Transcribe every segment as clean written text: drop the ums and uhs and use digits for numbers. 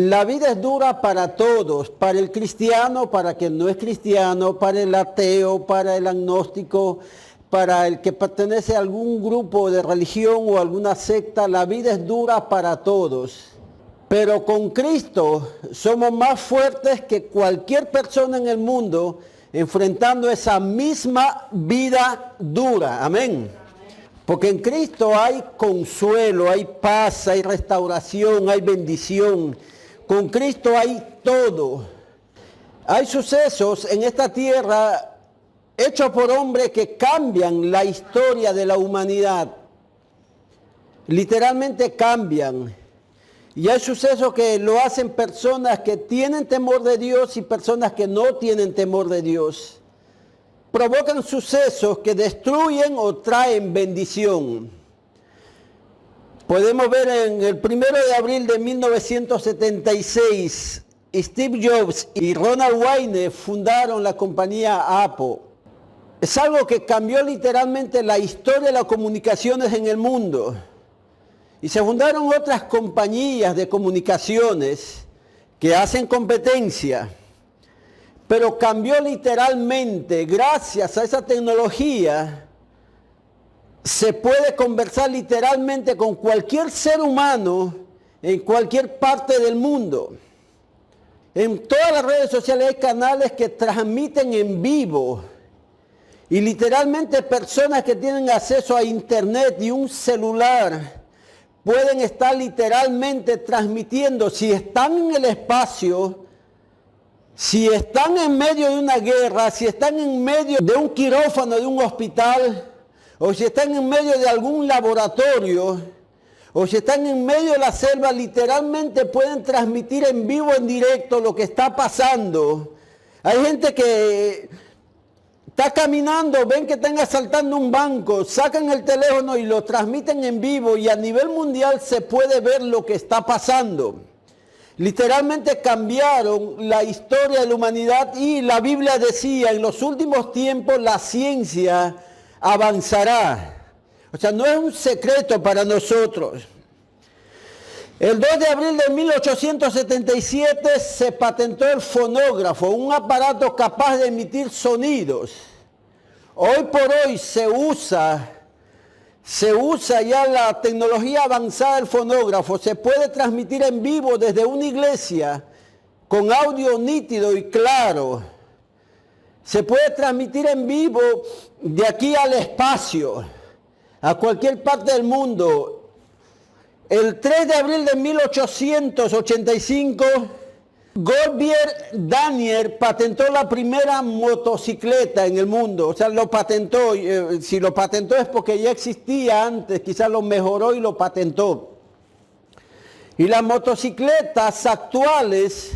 La vida es dura para todos, para el cristiano, para quien no es cristiano, para el ateo, para el agnóstico, para el que pertenece a algún grupo de religión o alguna secta. La vida es dura para todos. Pero con Cristo somos más fuertes que cualquier persona en el mundo enfrentando esa misma vida dura. Amén. Porque en Cristo hay consuelo, hay paz, hay restauración, hay bendición. Con Cristo hay todo. Hay sucesos en esta tierra hechos por hombres que cambian la historia de la humanidad. Literalmente cambian. Y hay sucesos que lo hacen personas que tienen temor de Dios y personas que no tienen temor de Dios. Provocan sucesos que destruyen o traen bendición. Podemos ver en el 1 de abril de 1976, Steve Jobs y Ronald Wayne fundaron la compañía Apple. Es algo que cambió literalmente la historia de las comunicaciones en el mundo. Y se fundaron otras compañías de comunicaciones que hacen competencia. Pero cambió literalmente, gracias a esa tecnología, se puede conversar literalmente con cualquier ser humano en cualquier parte del mundo. En todas las redes sociales hay canales que transmiten en vivo. Y literalmente personas que tienen acceso a internet y un celular pueden estar literalmente transmitiendo. Si están en el espacio, si están en medio de una guerra, si están en medio de un quirófano de un hospital, o si están en medio de algún laboratorio, o si están en medio de la selva, literalmente pueden transmitir en vivo, en directo lo que está pasando. Hay gente que está caminando, ven que están asaltando un banco, sacan el teléfono y lo transmiten en vivo y a nivel mundial se puede ver lo que está pasando. Literalmente cambiaron la historia de la humanidad y la Biblia decía, en los últimos tiempos la ciencia avanzará. O sea, no es un secreto para nosotros. El 2 de abril de 1877 se patentó el fonógrafo, un aparato capaz de emitir sonidos. Hoy por hoy se usa ya la tecnología avanzada del fonógrafo. Se puede transmitir en vivo desde una iglesia con audio nítido y claro. Se puede transmitir en vivo de aquí al espacio, a cualquier parte del mundo. El 3 de abril de 1885, Gottlieb Daimler patentó la primera motocicleta en el mundo. O sea, lo patentó. Si lo patentó es porque ya existía antes, quizás lo mejoró y lo patentó. Y las motocicletas actuales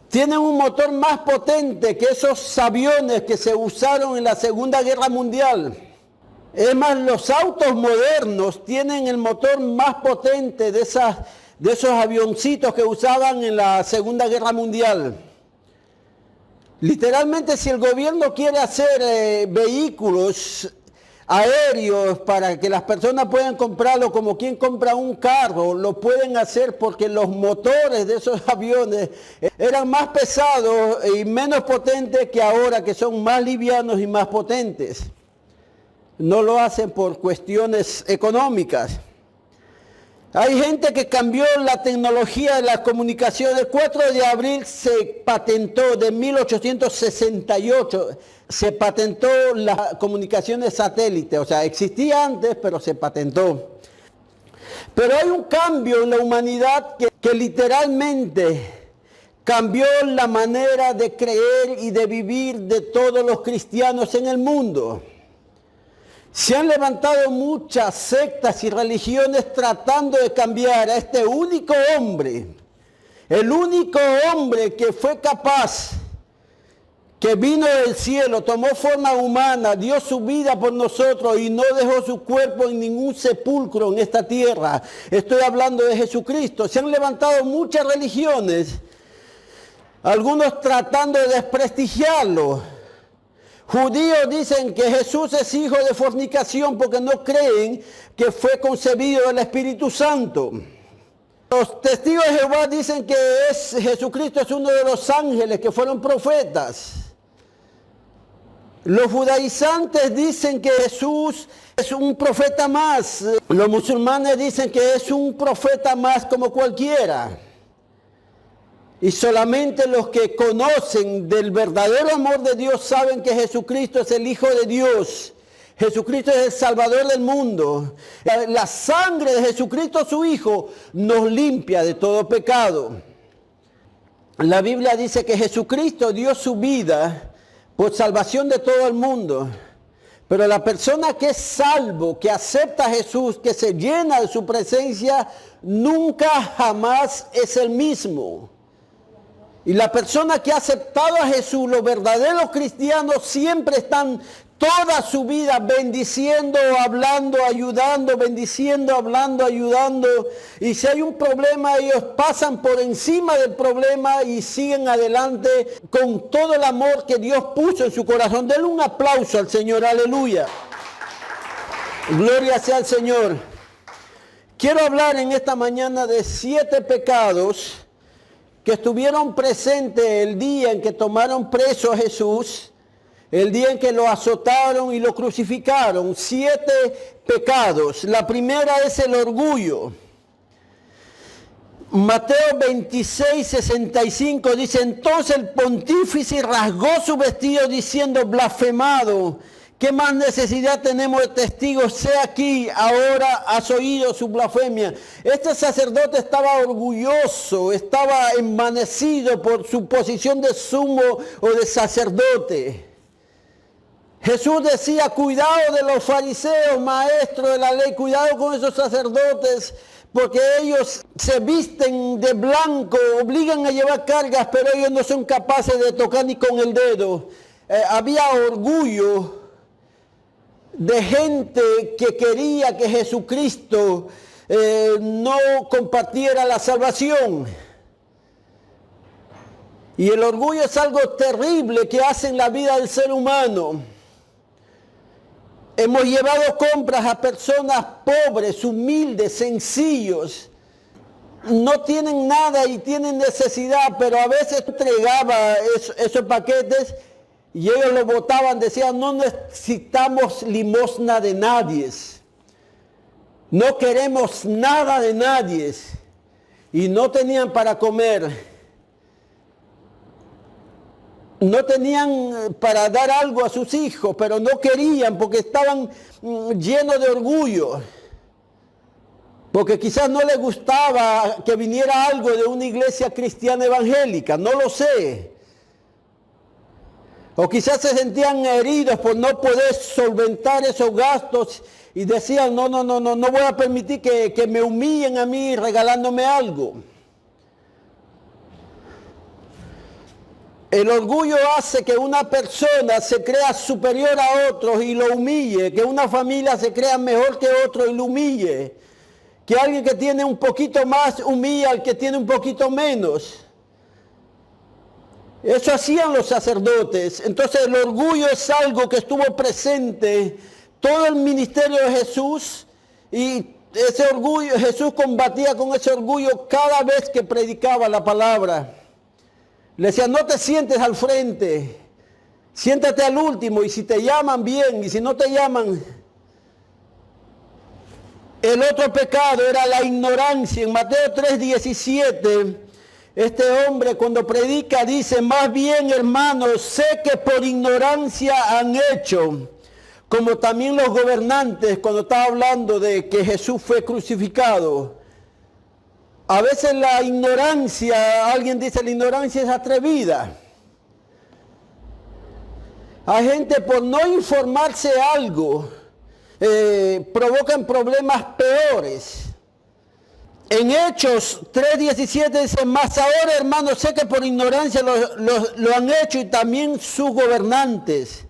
tienen un motor más potente que esos aviones que se usaron en la Segunda Guerra Mundial. Es más, los autos modernos tienen el motor más potente de esos avioncitos que usaban en la Segunda Guerra Mundial. Literalmente, si el gobierno quiere hacer vehículos aéreos para que las personas puedan comprarlo como quien compra un carro, lo pueden hacer porque los motores de esos aviones eran más pesados y menos potentes que ahora, que son más livianos y más potentes. No lo hacen por cuestiones económicas. Hay gente que cambió la tecnología de la comunicación. El 4 de abril se patentó, de 1868, se patentó las comunicaciones satélite. O sea, existía antes, pero se patentó. Pero hay un cambio en la humanidad que literalmente cambió la manera de creer y de vivir de todos los cristianos en el mundo. Se han levantado muchas sectas y religiones tratando de cambiar a este único hombre, el único hombre que fue capaz, que vino del cielo, tomó forma humana, dio su vida por nosotros y no dejó su cuerpo en ningún sepulcro en esta tierra. Estoy hablando de Jesucristo. Se han levantado muchas religiones, algunos tratando de desprestigiarlo. Judíos dicen que Jesús es hijo de fornicación porque no creen que fue concebido del Espíritu Santo. Los testigos de Jehová dicen que Jesucristo es uno de los ángeles que fueron profetas. Los judaizantes dicen que Jesús es un profeta más. Los musulmanes dicen que es un profeta más como cualquiera. Y solamente los que conocen del verdadero amor de Dios saben que Jesucristo es el Hijo de Dios. Jesucristo es el Salvador del mundo. La sangre de Jesucristo, su Hijo, nos limpia de todo pecado. La Biblia dice que Jesucristo dio su vida por salvación de todo el mundo. Pero la persona que es salvo, que acepta a Jesús, que se llena de su presencia, nunca jamás es el mismo. Y la persona que ha aceptado a Jesús, los verdaderos cristianos, siempre están toda su vida bendiciendo, hablando, ayudando, bendiciendo, hablando, ayudando. Y si hay un problema, ellos pasan por encima del problema y siguen adelante con todo el amor que Dios puso en su corazón. Denle un aplauso al Señor, aleluya. Gloria sea al Señor. Quiero hablar en esta mañana de 7 pecados que estuvieron presentes el día en que tomaron preso a Jesús, el día en que lo azotaron y lo crucificaron. 7 pecados. La primera es el orgullo. Mateo 26, 65 dice: entonces el pontífice rasgó su vestido diciendo: blasfemado, ¿qué más necesidad tenemos de testigos? Sé aquí, ahora has oído su blasfemia. Este sacerdote estaba orgulloso, estaba envanecido por su posición de sumo o de sacerdote. Jesús decía: cuidado de los fariseos, maestros de la ley, cuidado con esos sacerdotes, porque ellos se visten de blanco, obligan a llevar cargas, pero ellos no son capaces de tocar ni con el dedo. Había orgullo de gente que quería que Jesucristo no compartiera la salvación. Y el orgullo es algo terrible que hace en la vida del ser humano. Hemos llevado compras a personas pobres, humildes, sencillos. No tienen nada y tienen necesidad, pero a veces entregaba esos paquetes y ellos lo botaban, decían: no necesitamos limosna de nadie. No queremos nada de nadie. Y no tenían para comer. No tenían para dar algo a sus hijos, pero no querían porque estaban llenos de orgullo. Porque quizás no les gustaba que viniera algo de una iglesia cristiana evangélica, no lo sé. O quizás se sentían heridos por no poder solventar esos gastos y decían: no voy a permitir que me humillen a mí regalándome algo. El orgullo hace que una persona se crea superior a otros y lo humille, que una familia se crea mejor que otro y lo humille, que alguien que tiene un poquito más humilla al que tiene un poquito menos. Eso hacían los sacerdotes. Entonces el orgullo es algo que estuvo presente todo el ministerio de Jesús, y ese orgullo, Jesús combatía con ese orgullo cada vez que predicaba la palabra. Le decía: no te sientes al frente, siéntate al último, y si te llaman, bien, y si no te llaman. El otro pecado era la ignorancia. En Mateo 3:17, este hombre cuando predica dice: más bien, hermanos, sé que por ignorancia han hecho, como también los gobernantes, cuando estaba hablando de que Jesús fue crucificado. A veces la ignorancia, alguien dice, la ignorancia es atrevida. Hay gente, por no informarse algo, provocan problemas peores. En Hechos 3:17 dice: mas ahora, hermanos, sé que por ignorancia lo han hecho, y también sus gobernantes.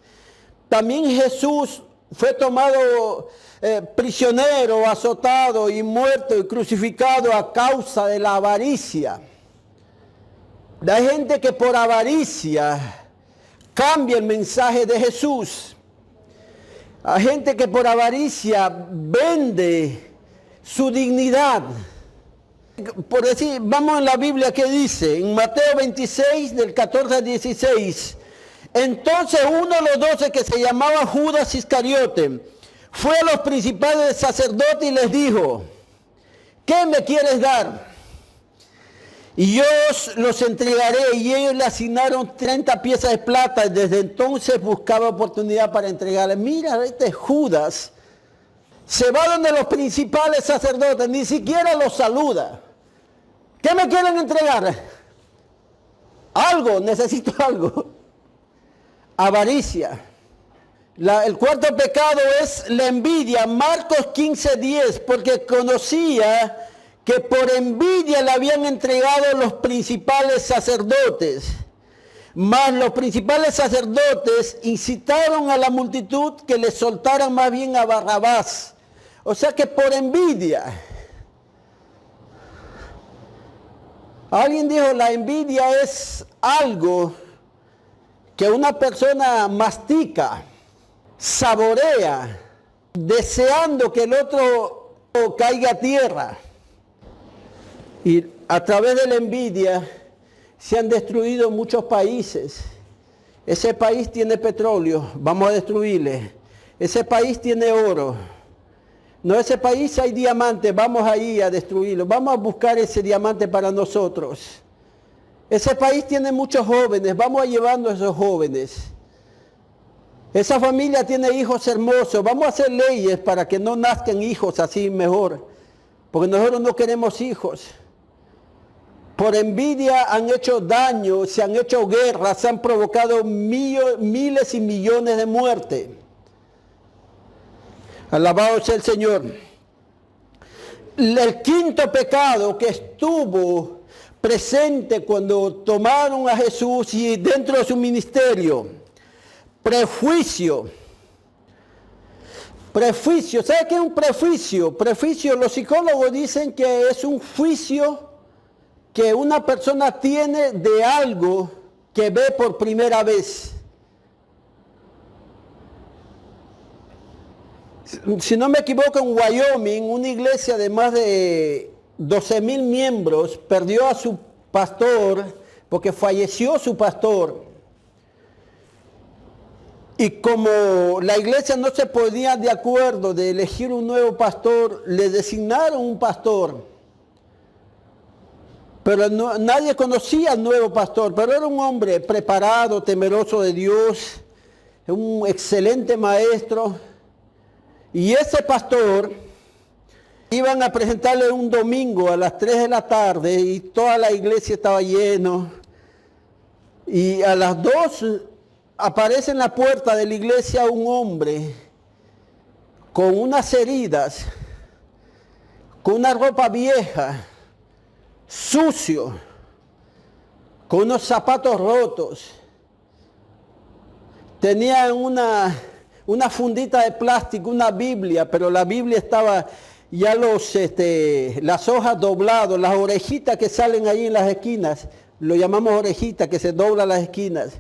También Jesús fue tomado prisionero, azotado y muerto y crucificado a causa de la avaricia. Hay gente que por avaricia cambia el mensaje de Jesús. Hay gente que por avaricia vende su dignidad. Por decir, vamos en la Biblia que dice, en Mateo 26, del 14 al 16. Entonces uno de los 12, que se llamaba Judas Iscariote, fue a los principales sacerdotes y les dijo, ¿qué me quieres dar? Y yo los entregaré. Y ellos le asignaron 30 piezas de plata. Y desde entonces buscaba oportunidad para entregarle. Mira, este Judas se va donde los principales sacerdotes, ni siquiera los saluda. ¿Qué me quieren entregar? Algo, necesito algo. Avaricia. El cuarto pecado es la envidia. Marcos 15:10, porque conocía que por envidia le habían entregado los principales sacerdotes. Mas los principales sacerdotes incitaron a la multitud que le soltaran más bien a Barrabás. O sea que por envidia. Alguien dijo, la envidia es algo que una persona mastica, saborea, deseando que el otro caiga a tierra. Y a través de la envidia se han destruido muchos países. Ese país tiene petróleo, vamos a destruirle. Ese país tiene oro. No, ese país hay diamantes, vamos ahí a destruirlo. Vamos a buscar ese diamante para nosotros. Ese país tiene muchos jóvenes, vamos a llevando a esos jóvenes. Esa familia tiene hijos hermosos, vamos a hacer leyes para que no nazcan hijos así mejor. Porque nosotros no queremos hijos. Por envidia han hecho daño, se han hecho guerras, se han provocado miles y millones de muertes. Alabado sea el Señor. El quinto pecado que estuvo presente cuando tomaron a Jesús y dentro de su ministerio, prejuicio. Prejuicio, ¿sabe qué es un prejuicio? Prejuicio, los psicólogos dicen que es un juicio que una persona tiene de algo que ve por primera vez. Si no me equivoco, en Wyoming, una iglesia de más de 12,000 miembros perdió a su pastor porque falleció su pastor. Y como la iglesia no se ponía de acuerdo de elegir un nuevo pastor, le designaron un pastor. Pero nadie conocía al nuevo pastor, pero era un hombre preparado, temeroso de Dios, un excelente maestro. Y ese pastor iban a presentarle un domingo a las 3 de la tarde y toda la iglesia estaba lleno. Y a las 2 aparece en la puerta de la iglesia un hombre con unas heridas, con una ropa vieja, sucio, con unos zapatos rotos. Tenía una fundita de plástico, una Biblia, pero la Biblia estaba ya las hojas dobladas, las orejitas que salen ahí en las esquinas, lo llamamos orejitas, que se doblan las esquinas.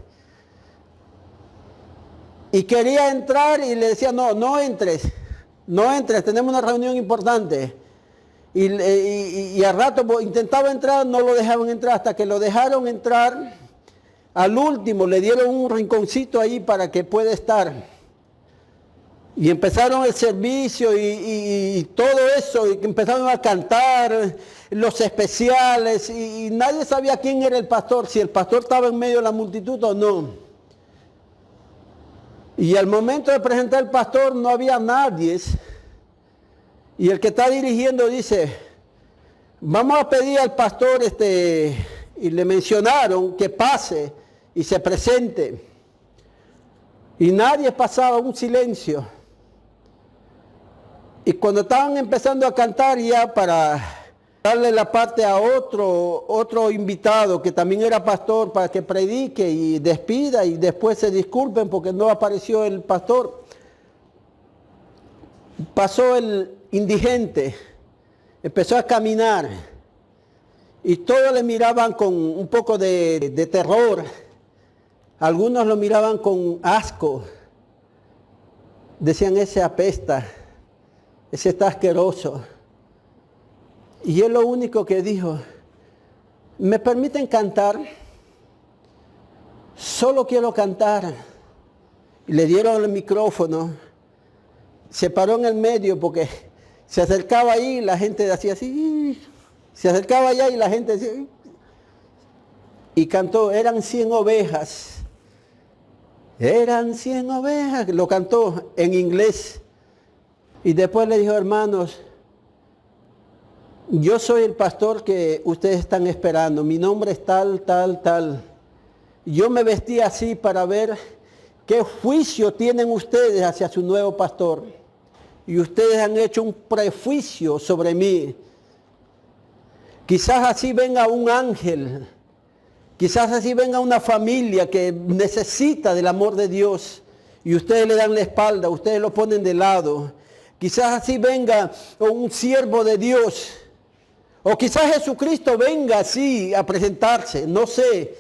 Y quería entrar y le decía, no entres, tenemos una reunión importante. Y al rato intentaba entrar, no lo dejaban entrar, hasta que lo dejaron entrar. Al último le dieron un rinconcito ahí para que pueda estar. Y empezaron el servicio y todo eso, y empezaron a cantar los especiales, y nadie sabía quién era el pastor, si el pastor estaba en medio de la multitud o no. Y al momento de presentar al pastor no había nadie. Y el que está dirigiendo dice, vamos a pedir al pastor, y le mencionaron que pase y se presente. Y nadie pasaba, un silencio. Y cuando estaban empezando a cantar ya para darle la parte a otro invitado que también era pastor para que predique y despida y después se disculpen porque no apareció el pastor, pasó el indigente, empezó a caminar y todos le miraban con un poco de terror, algunos lo miraban con asco, decían ese apesta, ese está asqueroso. Y él lo único que dijo, ¿me permiten cantar? Solo quiero cantar. Y le dieron el micrófono. Se paró en el medio porque se acercaba ahí y la gente hacía así. Se acercaba allá y la gente decía. Y cantó, eran 100 ovejas. Eran 100 ovejas. Lo cantó en inglés. Y después le dijo, hermanos, yo soy el pastor que ustedes están esperando. Mi nombre es tal, tal, tal. Yo me vestí así para ver qué juicio tienen ustedes hacia su nuevo pastor. Y ustedes han hecho un prejuicio sobre mí. Quizás así venga un ángel. Quizás así venga una familia que necesita del amor de Dios. Y ustedes le dan la espalda, ustedes lo ponen de lado. Quizás así venga un siervo de Dios. O quizás Jesucristo venga así a presentarse, no sé.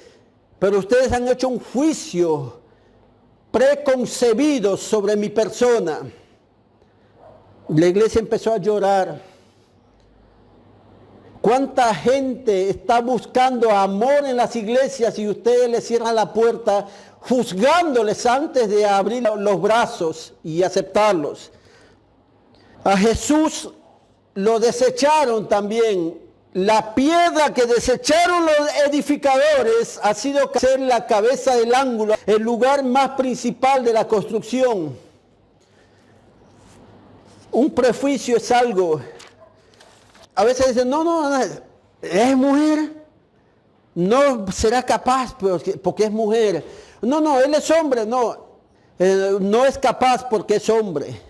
Pero ustedes han hecho un juicio preconcebido sobre mi persona. La iglesia empezó a llorar. ¿Cuánta gente está buscando amor en las iglesias y ustedes les cierran la puerta juzgándoles antes de abrir los brazos y aceptarlos? A Jesús lo desecharon también. La piedra que desecharon los edificadores ha sido ser la cabeza del ángulo, el lugar más principal de la construcción. Un prejuicio es algo. A veces dicen, no, es mujer. No será capaz porque es mujer. No, él es hombre. No es capaz porque es hombre.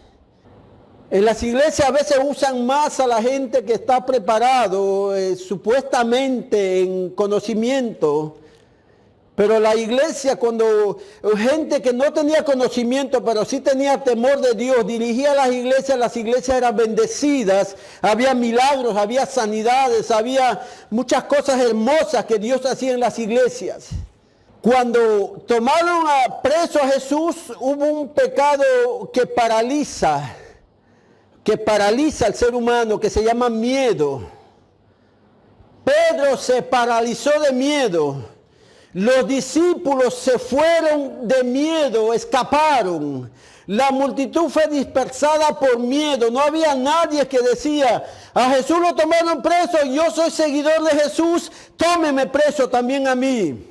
En las iglesias a veces usan más a la gente que está preparado, supuestamente en conocimiento. Pero la iglesia, cuando gente que no tenía conocimiento, pero sí tenía temor de Dios, dirigía las iglesias eran bendecidas, había milagros, había sanidades, había muchas cosas hermosas que Dios hacía en las iglesias. Cuando tomaron preso a Jesús, hubo un pecado que paraliza al ser humano, que se llama miedo. Pedro se paralizó de miedo. Los discípulos se fueron de miedo, escaparon. La multitud fue dispersada por miedo. No había nadie que decía, a Jesús lo tomaron preso, yo soy seguidor de Jesús, tómeme preso también a mí.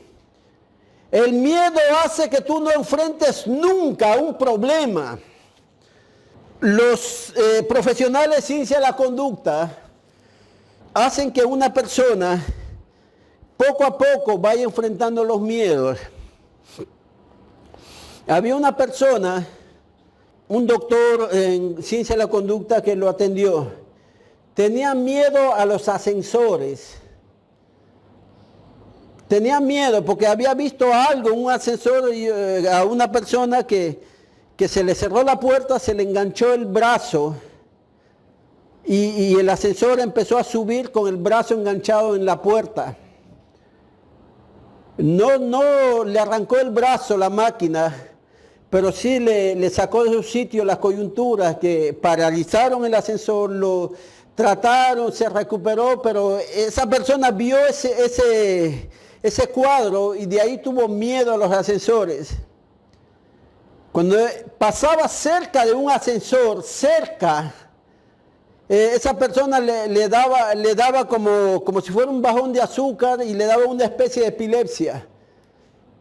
El miedo hace que tú no enfrentes nunca un problema. Los profesionales de ciencia de la conducta hacen que una persona poco a poco vaya enfrentando los miedos. Había una persona, un doctor en ciencia de la conducta que lo atendió. Tenía miedo a los ascensores. Tenía miedo porque había visto algo en un ascensor a una persona que se le cerró la puerta, se le enganchó el brazo y el ascensor empezó a subir con el brazo enganchado en la puerta. No le arrancó el brazo la máquina, pero sí le sacó de su sitio las coyunturas que paralizaron el ascensor, lo trataron, se recuperó, pero esa persona vio ese cuadro y de ahí tuvo miedo a los ascensores. Cuando pasaba cerca de un ascensor, esa persona le daba como si fuera un bajón de azúcar y le daba una especie de epilepsia.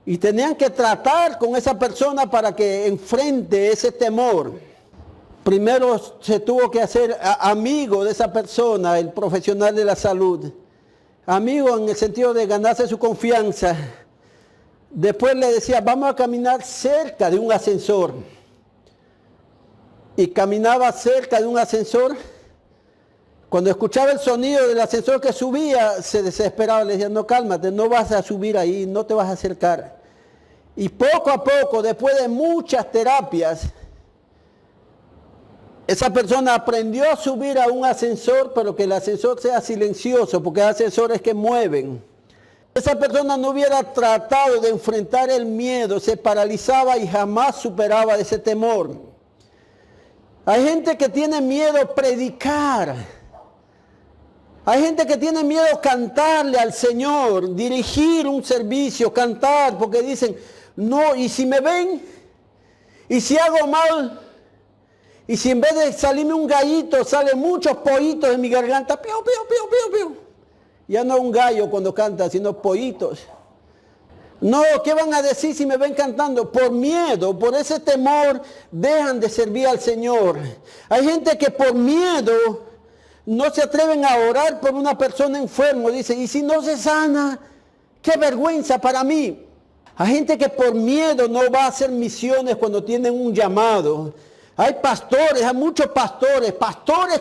Y tenían que tratar con esa persona para que enfrente ese temor. Primero se tuvo que hacer amigo de esa persona, el profesional de la salud. Amigo en el sentido de ganarse su confianza. Después le decía, vamos a caminar cerca de un ascensor. Y caminaba cerca de un ascensor. Cuando escuchaba el sonido del ascensor que subía, se desesperaba. Le decía, no, cálmate, no vas a subir ahí, no te vas a acercar. Y poco a poco, después de muchas terapias, esa persona aprendió a subir a un ascensor, pero que el ascensor sea silencioso, porque hay ascensores que mueven. Esa persona no hubiera tratado de enfrentar el miedo, se paralizaba y jamás superaba ese temor. Hay gente que tiene miedo a predicar. Hay gente que tiene miedo a cantarle al Señor, dirigir un servicio, cantar, porque dicen, no, y si me ven, y si hago mal, y si en vez de salirme un gallito, salen muchos pollitos en mi garganta, pío, pío, pío, pío, pío. Ya no un gallo cuando canta, sino pollitos. No, ¿qué van a decir si me ven cantando? Por miedo, por ese temor, dejan de servir al Señor. Hay gente que por miedo no se atreven a orar por una persona enferma. Dice, y si no se sana, qué vergüenza para mí. Hay gente que por miedo no va a hacer misiones cuando tienen un llamado. Hay pastores, hay muchos pastores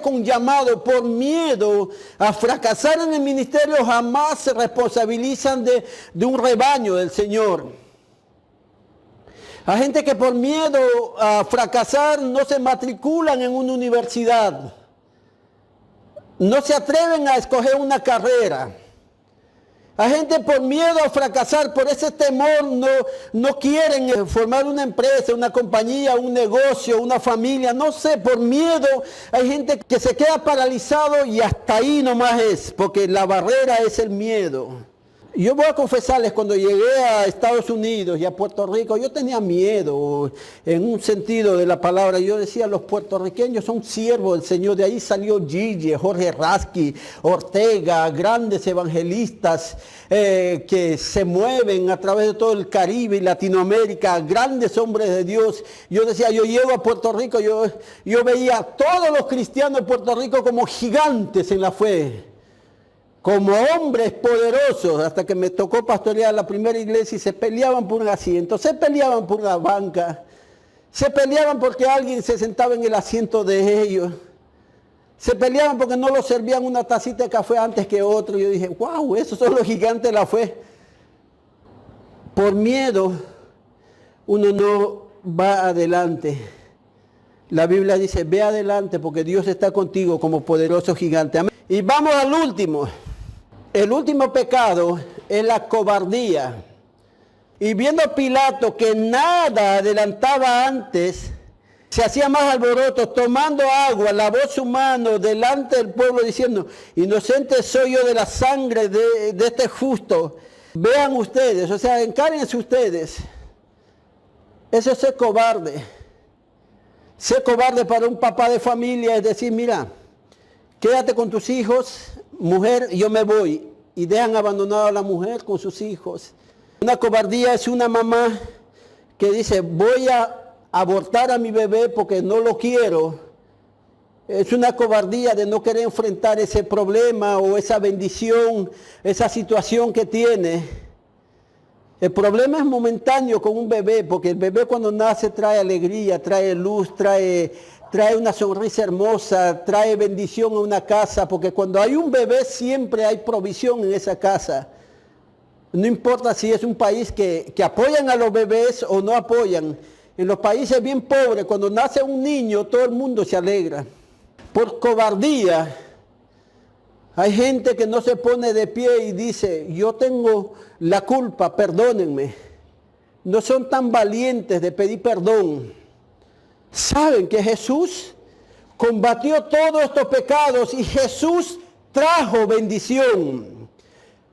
con llamado, por miedo a fracasar en el ministerio, jamás se responsabilizan de un rebaño del Señor. Hay gente que por miedo a fracasar no se matriculan en una universidad. No se atreven a escoger una carrera. Hay gente por miedo a fracasar, por ese temor no quieren formar una empresa, una compañía, un negocio, una familia, no sé, por miedo. Hay gente que se queda paralizado y hasta ahí nomás es, porque la barrera es el miedo. Yo voy a confesarles, cuando llegué a Estados Unidos y a Puerto Rico, yo tenía miedo en un sentido de la palabra. Yo decía, los puertorriqueños son siervos del Señor. De ahí salió Gigi, Jorge Rasky, Ortega, grandes evangelistas que se mueven a través de todo el Caribe y Latinoamérica, grandes hombres de Dios. Yo decía, yo llego a Puerto Rico, yo veía a todos los cristianos de Puerto Rico como gigantes en la fe, como hombres poderosos, hasta que me tocó pastorear la primera iglesia y se peleaban por un asiento, se peleaban por una banca, se peleaban porque alguien se sentaba en el asiento de ellos, se peleaban porque no los servían una tacita de café antes que otro. Yo dije, wow, esos son los gigantes de la fe. Por miedo, uno no va adelante. La Biblia dice, ve adelante porque Dios está contigo como poderoso gigante. Amén. Y vamos al último. El último pecado es la cobardía. Y viendo Pilato que nada adelantaba antes, se hacía más alboroto, tomando agua, lavó su mano delante del pueblo diciendo, inocente soy yo de la sangre de este justo. Vean ustedes, o sea, encárguense ustedes. Eso es ser cobarde. Ser cobarde para un papá de familia es decir, mira, quédate con tus hijos, mujer, yo me voy. Y dejan abandonada a la mujer con sus hijos. Una cobardía es una mamá que dice, voy a abortar a mi bebé porque no lo quiero. Es una cobardía de no querer enfrentar ese problema o esa bendición, esa situación que tiene. El problema es momentáneo con un bebé, porque el bebé cuando nace trae alegría, trae luz, trae una sonrisa hermosa, trae bendición a una casa, porque cuando hay un bebé siempre hay provisión en esa casa. No importa si es un país que apoyan a los bebés o no apoyan. En los países bien pobres, cuando nace un niño, todo el mundo se alegra. Por cobardía, hay gente que no se pone de pie y dice, yo tengo la culpa, perdónenme. No son tan valientes de pedir perdón. Saben que Jesús combatió todos estos pecados y Jesús trajo bendición.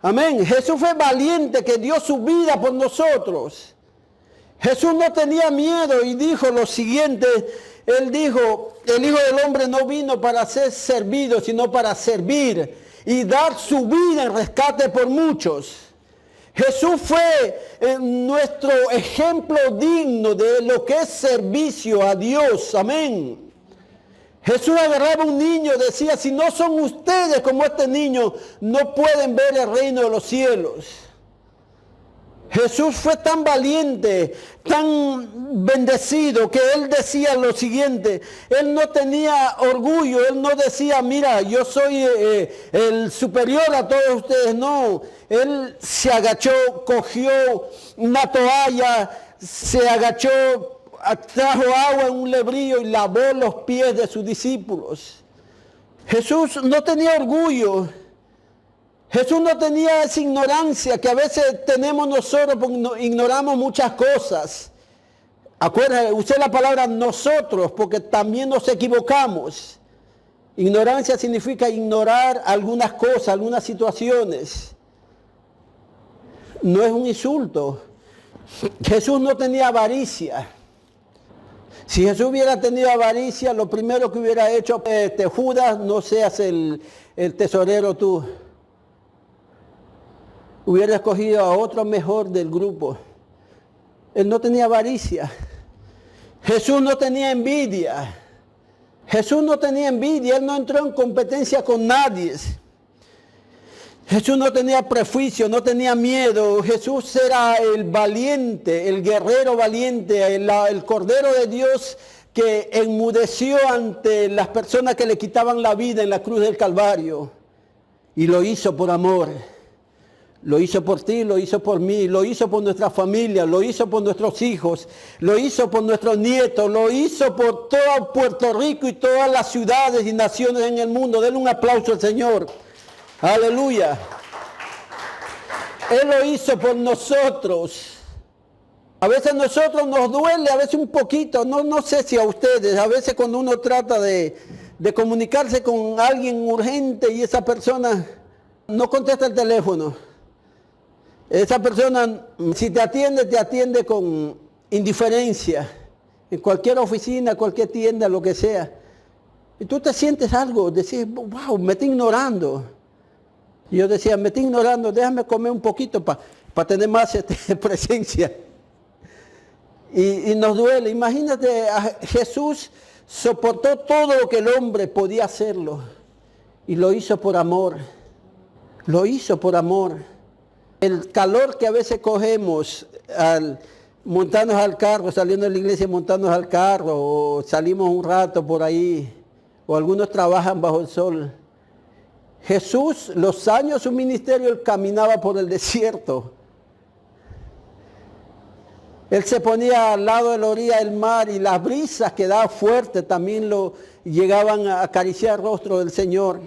Amén. Jesús fue valiente que dio su vida por nosotros. Jesús no tenía miedo y dijo lo siguiente. Él dijo, el Hijo del Hombre no vino para ser servido, sino para servir y dar su vida en rescate por muchos. Jesús fue nuestro ejemplo digno de lo que es servicio a Dios. Amén. Jesús agarraba a un niño y decía, si no son ustedes como este niño, no pueden ver el reino de los cielos. Jesús fue tan valiente, tan bendecido, que él decía lo siguiente, él no tenía orgullo, él no decía, mira, yo soy el superior a todos ustedes, no. Él se agachó, cogió una toalla, se agachó, trajo agua en un lebrillo y lavó los pies de sus discípulos. Jesús no tenía orgullo. Jesús no tenía esa ignorancia que a veces tenemos nosotros porque ignoramos muchas cosas. Acuérdense, usé la palabra nosotros porque también nos equivocamos. Ignorancia significa ignorar algunas cosas, algunas situaciones. No es un insulto. Jesús no tenía avaricia. Si Jesús hubiera tenido avaricia, lo primero que hubiera hecho, Judas, no seas el tesorero tú. Hubiera escogido a otro mejor del grupo. Él no tenía avaricia. Jesús no tenía envidia. Jesús no tenía envidia. Él no entró en competencia con nadie. Jesús no tenía prejuicio, no tenía miedo. Jesús era el valiente, el guerrero valiente, el Cordero de Dios que enmudeció ante las personas que le quitaban la vida en la cruz del Calvario. Y lo hizo por amor. Lo hizo por ti, lo hizo por mí, lo hizo por nuestra familia, lo hizo por nuestros hijos, lo hizo por nuestros nietos, lo hizo por todo Puerto Rico y todas las ciudades y naciones en el mundo. Denle un aplauso al Señor. Aleluya. Él lo hizo por nosotros. A veces a nosotros nos duele, a veces un poquito, no sé si a ustedes, a veces cuando uno trata de comunicarse con alguien urgente y esa persona no contesta el teléfono. Esa persona, si te atiende con indiferencia, en cualquier oficina, cualquier tienda, lo que sea. Y tú te sientes algo, decís, wow, me está ignorando. Y yo decía, me está ignorando, déjame comer un poquito para tener más presencia. Y nos duele. Imagínate, Jesús soportó todo lo que el hombre podía hacerlo. Y lo hizo por amor. Lo hizo por amor. El calor que a veces cogemos al montarnos al carro, saliendo de la iglesia, montarnos al carro, o salimos un rato por ahí, o algunos trabajan bajo el sol. Jesús, los años de su ministerio, él caminaba por el desierto. Él se ponía al lado de la orilla del mar y las brisas que daban fuertes también lo llegaban a acariciar el rostro del Señor.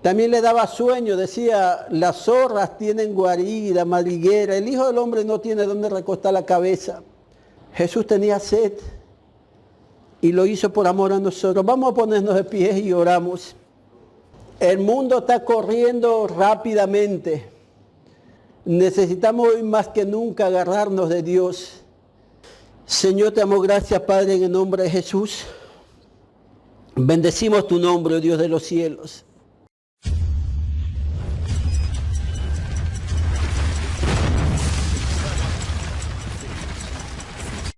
También le daba sueño, decía, las zorras tienen guarida, madriguera, el Hijo del Hombre no tiene dónde recostar la cabeza. Jesús tenía sed y lo hizo por amor a nosotros. Vamos a ponernos de pie y oramos. El mundo está corriendo rápidamente. Necesitamos hoy más que nunca agarrarnos de Dios. Señor, te damos gracias, Padre, en el nombre de Jesús. Bendecimos tu nombre, oh Dios de los cielos.